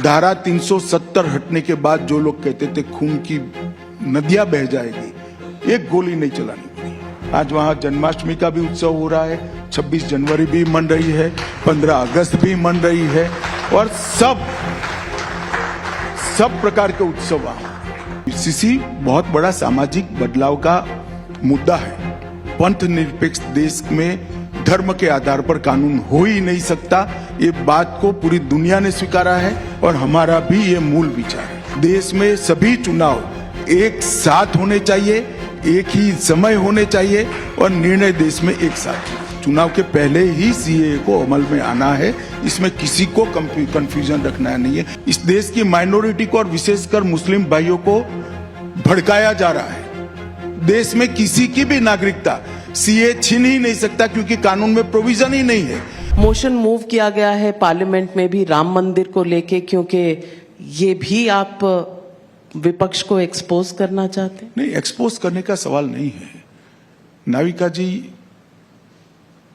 धारा 370 हटने के बाद जो लोग कहते थे खून की नदियां बह जाएगी, एक गोली नहीं चलानी पड़ी। आज वहां जन्माष्टमी का भी उत्सव हो रहा है, 26 जनवरी भी मन रही है, 15 अगस्त भी मन रही है और सब प्रकार के उत्सव वहां। सीसी बहुत बड़ा सामाजिक बदलाव का मुद्दा है। पंथ निरपेक्ष देश में धर्म के आधार पर कानून हो ही नहीं सकता, ये बात को पूरी दुनिया ने स्वीकारा है और हमारा भी ये मूल विचार है। देश में सभी चुनाव एक साथ होने चाहिए, एक ही समय होने चाहिए और निर्णय देश में एक साथ। चुनाव के पहले ही सीएए को अमल में आना है, इसमें किसी को कंफ्यूजन रखना नहीं है। इस देश की माइनॉरिटी को और विशेषकर मुस्लिम भाइयों को भड़काया जा रहा है। देश में किसी की भी नागरिकता सीए छीन ही नहीं सकता क्योंकि कानून में प्रोविजन ही नहीं है। मोशन मूव किया गया है पार्लियामेंट में भी राम मंदिर को लेके, क्योंकि ये भी आप विपक्ष को एक्सपोज करना चाहते हैं? नहीं, एक्सपोज करने का सवाल नहीं है नाविका जी।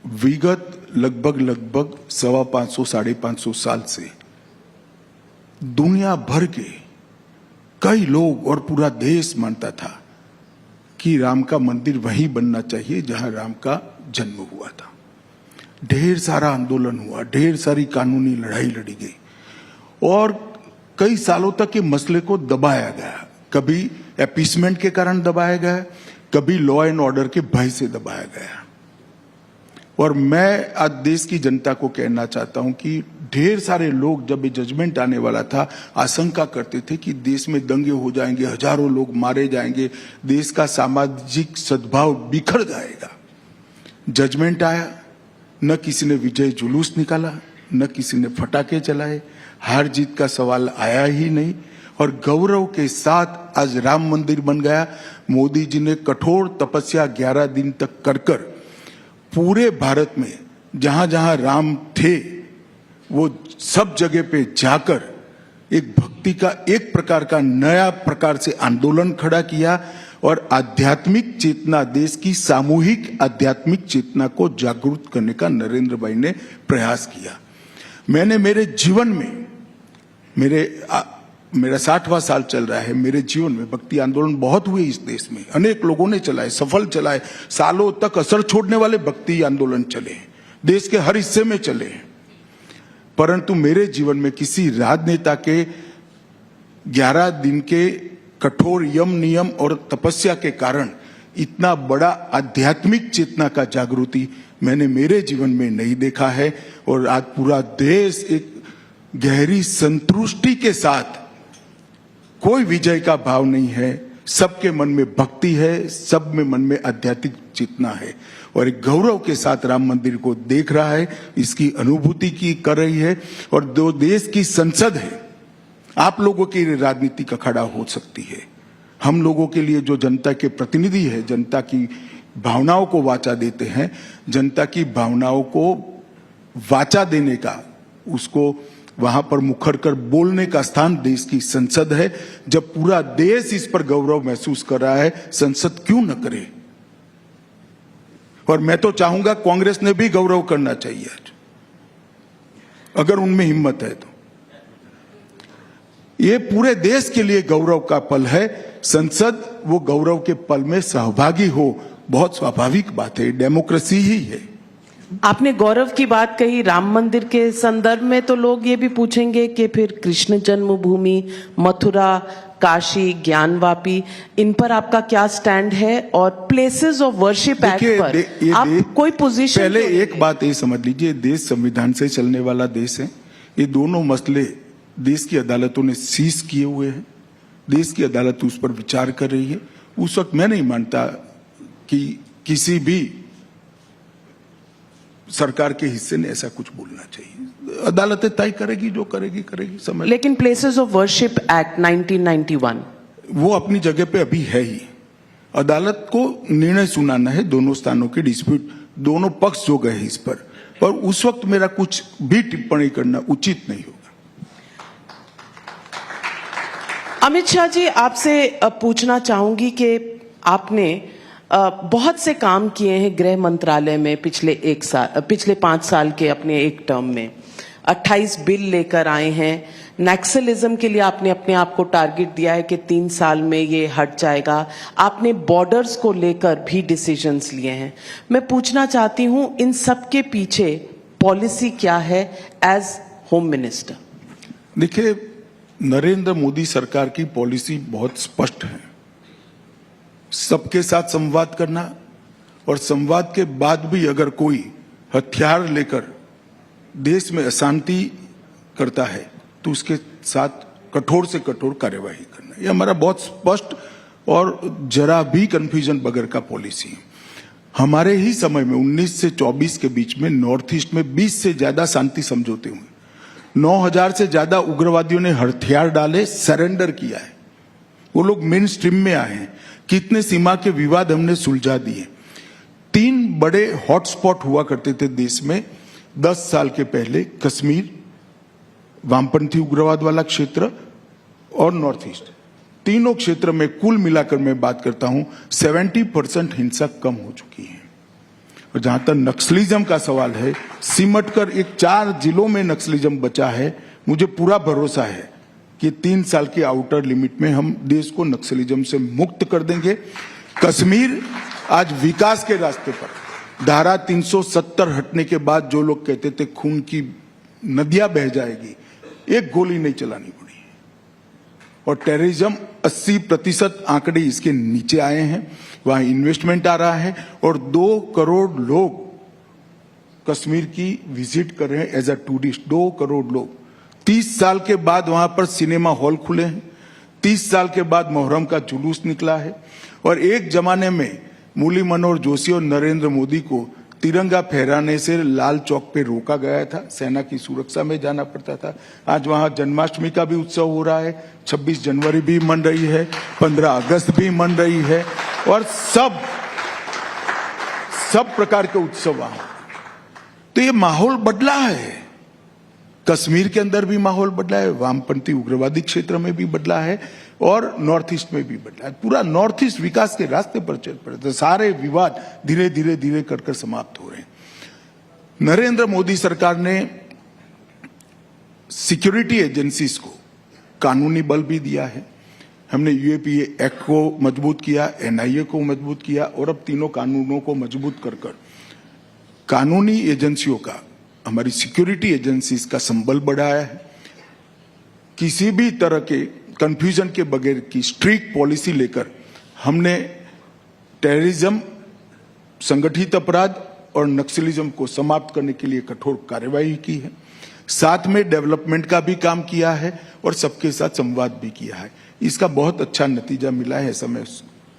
विगत लगभग 550 साढ़े 500 साल से दुनिया भर के कई लोग और पूरा देश मानता था कि राम का मंदिर वहीं बनना चाहिए जहां राम का जन्म हुआ था। ढेर सारा आंदोलन हुआ, ढेर सारी कानूनी लड़ाई लड़ी गई और कई सालों तक ये मसले को दबाया गया। कभी अपीसमेंट के कारण दबाया गया, कभी लॉ एंड ऑर्डर के भय से दबाया गया। और मैं आज देश की जनता को कहना चाहता हूं कि ढेर सारे लोग जब ये जजमेंट आने वाला था आशंका करते थे कि देश में दंगे हो जाएंगे, हजारों लोग मारे जाएंगे, देश का सामाजिक सद्भाव बिखर जाएगा। जजमेंट आया, न किसी ने विजय जुलूस निकाला, न किसी ने फटाके चलाए, हार जीत का सवाल आया ही नहीं और गौरव के साथ आज राम मंदिर बन गया। मोदी जी ने कठोर तपस्या 11 दिन तक कर पूरे भारत में जहां जहां राम थे वो सब जगह पे जाकर एक भक्ति का एक प्रकार का नया प्रकार से आंदोलन खड़ा किया और आध्यात्मिक चेतना, देश की सामूहिक आध्यात्मिक चेतना को जागरूक करने का नरेंद्र भाई ने प्रयास किया। मैंने मेरे जीवन में मेरा 60वां साल चल रहा है, मेरे जीवन में भक्ति आंदोलन बहुत हुए इस देश में, अनेक लोगों ने चलाए, सफल चलाए, सालों तक असर छोड़ने वाले भक्ति आंदोलन चले, देश के हर हिस्से में चले। परंतु मेरे जीवन में किसी राजनेता के 11 दिन के कठोर यम नियम और तपस्या के कारण इतना बड़ा आध्यात्मिक चेतना का जागृति मैंने मेरे जीवन में नहीं देखा है। और आज पूरा देश एक गहरी संतुष्टि के साथ, कोई विजय का भाव नहीं है, सबके मन में भक्ति है, सब में मन में आध्यात्मिक चेतना है और एक गौरव के साथ राम मंदिर को देख रहा है, इसकी अनुभूति की कर रही है। और जो देश की संसद है, आप लोगों की राजनीति का खड़ा हो सकती है, हम लोगों के लिए जो जनता के प्रतिनिधि है, जनता की भावनाओं को वाचा देते हैं, जनता की भावनाओं को वाचा देने का, उसको वहां पर मुखर कर बोलने का स्थान देश की संसद है। जब पूरा देश इस पर गौरव महसूस कर रहा है, संसद क्यों न करे। और मैं तो चाहूंगा कांग्रेस ने भी गौरव करना चाहिए आज, अगर उनमें हिम्मत है तो। ये पूरे देश के लिए गौरव का पल है। संसद वो गौरव के पल में सहभागी हो, बहुत स्वाभाविक बात है, डेमोक्रेसी ही है। आपने गौरव की बात कही, राम मंदिर के संदर्भ में तो लोग ये भी पूछेंगे कि फिर कृष्ण जन्मभूमि, मथुरा, काशी, ज्ञानवापी, इन पर आपका क्या स्टैंड है? और प्लेसेस ऑफ वर्शिप एक्ट पर आप कोई पोजीशन? पहले एक बात ये समझ लीजिए, देश संविधान से चलने वाला देश है। ये दोनों मसले देश की अदालतों ने सीज किए हुए हैं, देश की अदालत उस पर विचार कर रही है। उस वक्त मैं नहीं मानता कि किसी भी सरकार के हिस्से ने ऐसा कुछ बोलना चाहिए। अदालतें तय करेगी, जो करेगी करेगी, समय। लेकिन प्लेसेस ऑफ वर्शिप एक्ट 1991 वो अपनी जगह पे अभी है ही। अदालत को निर्णय सुनाना है, दोनों स्थानों के डिस्प्यूट, दोनों पक्ष जो गए इस पर उस वक्त मेरा कुछ भी टिप्पणी करना उचित नहीं होगा। अमित शाह जी, आपसे पूछना चाहूंगी कि आपने बहुत से काम किए हैं गृह मंत्रालय में पिछले 5 साल के अपने एक टर्म में। 28 बिल लेकर आए हैं। नक्सलिज्म के लिए आपने अपने आप को टारगेट दिया है कि 3 साल में ये हट जाएगा। आपने बॉर्डर्स को लेकर भी डिसीजंस लिए हैं। मैं पूछना चाहती हूं इन सब के पीछे पॉलिसी क्या है एज होम मिनिस्टर? देखिए, नरेंद्र मोदी सरकार की पॉलिसी बहुत स्पष्ट है। सबके साथ संवाद करना, और संवाद के बाद भी अगर कोई हथियार लेकर देश में अशांति करता है तो उसके साथ कठोर से कठोर कार्यवाही करना, ये हमारा बहुत स्पष्ट और जरा भी कंफ्यूजन बगैर का पॉलिसी है। हमारे ही समय में 19 से 24 के बीच में नॉर्थ ईस्ट में 20 से ज्यादा शांति समझौते हुए, 9000 से ज्यादा उग्रवादियों ने हथियार डाले, सरेंडर किया है, वो लोग मेन स्ट्रीम में आए हैं। कितने सीमा के विवाद हमने सुलझा दिए। 3 बड़े हॉटस्पॉट हुआ करते थे देश में 10 साल के पहले, कश्मीर, वामपंथी उग्रवाद वाला क्षेत्र और नॉर्थ ईस्ट। तीनों क्षेत्र में कुल मिलाकर मैं बात करता हूं 70% हिंसा कम हो चुकी है। और जहां तक नक्सलिज्म का सवाल है, सिमट कर एक 4 जिलों में नक्सलिज्म बचा है। मुझे पूरा भरोसा है कि 3 साल की आउटर लिमिट में हम देश को नक्सलिज्म से मुक्त कर देंगे। कश्मीर आज विकास के रास्ते पर। धारा 370 हटने के बाद जो लोग कहते थे खून की नदियां बह जाएगी, एक गोली नहीं चलानी पड़ी। और टेररिज्म 80% आंकड़े इसके नीचे आए हैं। वहां इन्वेस्टमेंट आ रहा है और 2 करोड़ लोग कश्मीर की विजिट कर रहे हैं एज अ टूरिस्ट। 2 करोड़ लोग। 30 साल के बाद वहां पर सिनेमा हॉल खुले हैं। 30 साल के बाद मुहर्रम का जुलूस निकला है। और एक जमाने में मुरली मनोहर जोशी और नरेंद्र मोदी को तिरंगा फहराने से लाल चौक पे रोका गया था, सेना की सुरक्षा में जाना पड़ता था। आज वहां जन्माष्टमी का भी उत्सव हो रहा है, 26 जनवरी भी मन रही है, 15 अगस्त भी मन रही है, और सब प्रकार के उत्सव वहां। तो ये माहौल बदला है। कश्मीर के अंदर भी माहौल बदला है, वामपंथी उग्रवादी क्षेत्र में भी बदला है और नॉर्थ ईस्ट में भी बदला है। पूरा नॉर्थ ईस्ट विकास के रास्ते पर चल पड़े। तो सारे विवाद धीरे धीरे धीरे कर समाप्त हो रहे हैं। नरेंद्र मोदी सरकार ने सिक्योरिटी एजेंसीज को कानूनी बल भी दिया है। हमने यूएपीए एक्ट को मजबूत किया, एनआईए को मजबूत किया और अब तीनों कानूनों को मजबूत कर कानूनी एजेंसियों का, हमारी सिक्योरिटी एजेंसीज का संबल बढ़ाया है। किसी भी तरह के कंफ्यूजन के बगैर की स्ट्रिक्ट पॉलिसी लेकर हमने टेररिज्म, संगठित अपराध और नक्सलिज्म को समाप्त करने के लिए कठोर कार्यवाही की है। साथ में डेवलपमेंट का भी काम किया है और सबके साथ संवाद भी किया है। इसका बहुत अच्छा नतीजा मिला है, ऐसा मैं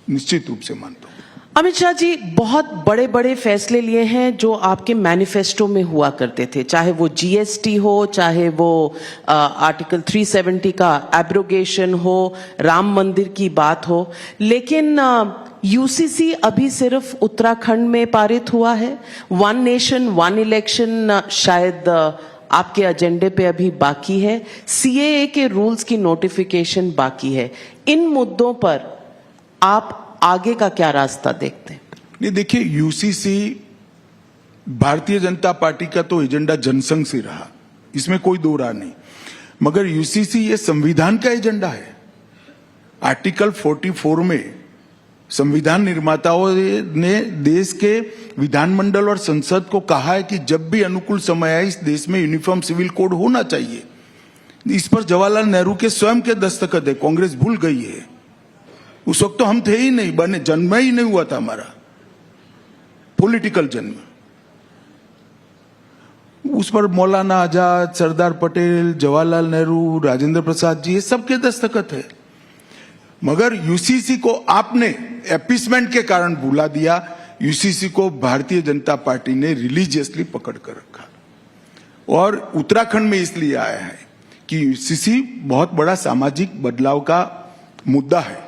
निश्चित रूप से मानता हूं। अमित शाह जी, बहुत बड़े बड़े फैसले लिए हैं जो आपके मैनिफेस्टो में हुआ करते थे, चाहे वो जीएसटी हो, चाहे वो आर्टिकल 370 का एब्रोगेशन हो, राम मंदिर की बात हो। लेकिन यूसीसी अभी सिर्फ उत्तराखंड में पारित हुआ है। 1 नेशन 1 इलेक्शन शायद आपके एजेंडे पे अभी बाकी है। सीएए के रूल्स की नोटिफिकेशन बाकी है। इन मुद्दों पर आप आगे का क्या रास्ता देखते हैं? नहीं, देखिए, यूसीसी भारतीय जनता पार्टी का तो एजेंडा जनसंघ से रहा, इसमें कोई दो राह नहीं। मगर यूसीसी ये संविधान का एजेंडा है। आर्टिकल 44 में संविधान निर्माताओं ने देश के विधानमंडल और संसद को कहा है कि जब भी अनुकूल समय आए इस देश में यूनिफॉर्म सिविल कोड होना चाहिए। इस पर जवाहरलाल नेहरू के स्वयं के दस्तखत है। कांग्रेस भूल गई है। उस वक्त तो हम थे ही नहीं, बने, जन्म ही नहीं हुआ था हमारा पॉलिटिकल जन्म। उस पर मौलाना आजाद, सरदार पटेल, जवाहरलाल नेहरू, राजेंद्र प्रसाद जी, ये सबके दस्तखत है। मगर यूसीसी को आपने एपीसमेंट के कारण भुला दिया। यूसीसी को भारतीय जनता पार्टी ने रिलीजियसली पकड़ कर रखा और उत्तराखंड में इसलिए आया है कि यूसीसी बहुत बड़ा सामाजिक बदलाव का मुद्दा है।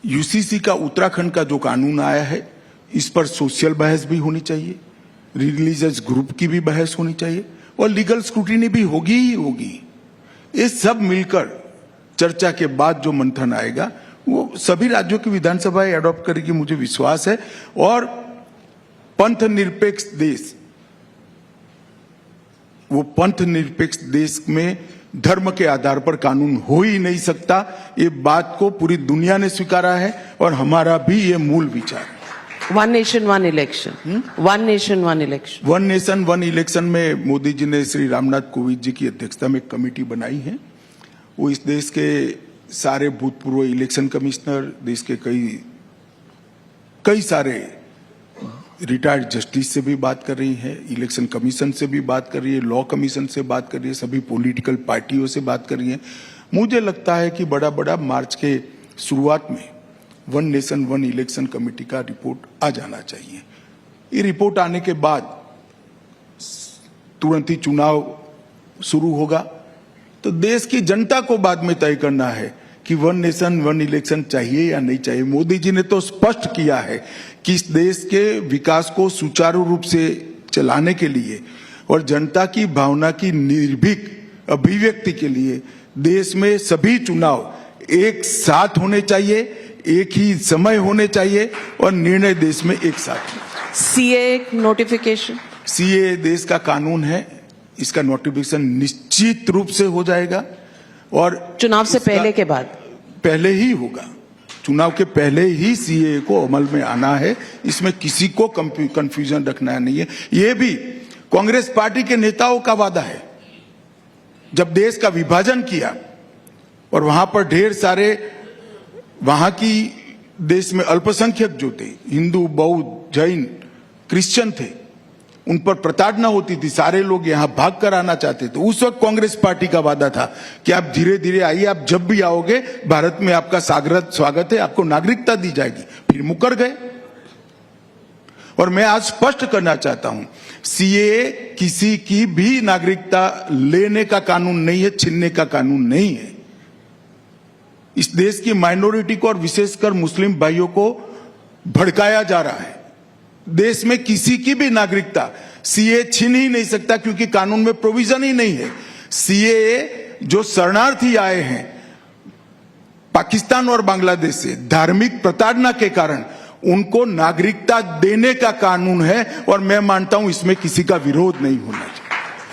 यूसीसी का उत्तराखंड का जो कानून आया है, इस पर सोशल बहस भी होनी चाहिए, रिलीजियस ग्रुप की भी बहस होनी चाहिए और लीगल स्क्रूटिनी भी होगी ही होगी। ये सब मिलकर चर्चा के बाद जो मंथन आएगा वो सभी राज्यों की विधानसभाएं एडॉप्ट करेगी, मुझे विश्वास है। और पंथ निरपेक्ष देश वो पंथ निरपेक्ष देश में धर्म के आधार पर कानून हो ही नहीं सकता। ये बात को पूरी दुनिया ने स्वीकारा है और हमारा भी ये मूल विचार है। One nation one election, one nation one election. One nation one election में मोदी जी ने श्री रामनाथ कोविंद जी की अध्यक्षता में एक कमेटी बनाई है। वो इस देश के सारे भूतपूर्व इलेक्शन कमिश्नर, देश के कई सारे रिटायर्ड जस्टिस से भी बात कर रही है, इलेक्शन कमीशन से भी बात कर रही है, लॉ कमीशन से बात कर रही है, सभी पॉलिटिकल पार्टियों से बात कर रही है। मुझे लगता है कि बड़ा मार्च के शुरुआत में one nation one election committee का रिपोर्ट आ जाना चाहिए। ये रिपोर्ट आने के बाद तुरंत ही चुनाव शुरू होगा, तो देश की जनता को बाद में तय करना है कि वन नेशन वन इलेक्शन चाहिए या नहीं चाहिए। मोदी जी ने तो स्पष्ट किया है कि इस देश के विकास को सुचारू रूप से चलाने के लिए और जनता की भावना की निर्भीक अभिव्यक्ति के लिए देश में सभी चुनाव एक साथ होने चाहिए, एक ही समय होने चाहिए और निर्णय देश में एक साथ। सीए नोटिफिकेशन, सीए देश का कानून है, इसका नोटिफिकेशन निश्चित रूप से हो जाएगा और चुनाव से पहले के बाद पहले ही होगा। चुनाव के पहले ही सीए को अमल में आना है, इसमें किसी को कंफ्यूजन रखना नहीं है। ये भी कांग्रेस पार्टी के नेताओं का वादा है। जब देश का विभाजन किया और वहां पर ढेर सारे वहां की देश में अल्पसंख्यक जो थे, हिंदू, बौद्ध, जैन, क्रिश्चियन थे, उन पर प्रताड़ना होती थी, सारे लोग यहां भाग कर आना चाहते थे। उस वक्त कांग्रेस पार्टी का वादा था कि आप धीरे धीरे आइए, आप जब भी आओगे भारत में आपका स्वागत है, आपको नागरिकता दी जाएगी। फिर मुकर गए। और मैं आज स्पष्ट करना चाहता हूं, सीए किसी की भी नागरिकता लेने का कानून नहीं है, छीनने का कानून नहीं है। इस देश की माइनॉरिटी को और विशेषकर मुस्लिम भाइयों को भड़काया जा रहा है। देश में किसी की भी नागरिकता सीए छीन ही नहीं सकता, क्योंकि कानून में प्रोविजन ही नहीं है। सीए जो शरणार्थी आए हैं पाकिस्तान और बांग्लादेश से धार्मिक प्रताड़ना के कारण, उनको नागरिकता देने का कानून है और मैं मानता हूं इसमें किसी का विरोध नहीं होना चाहिए।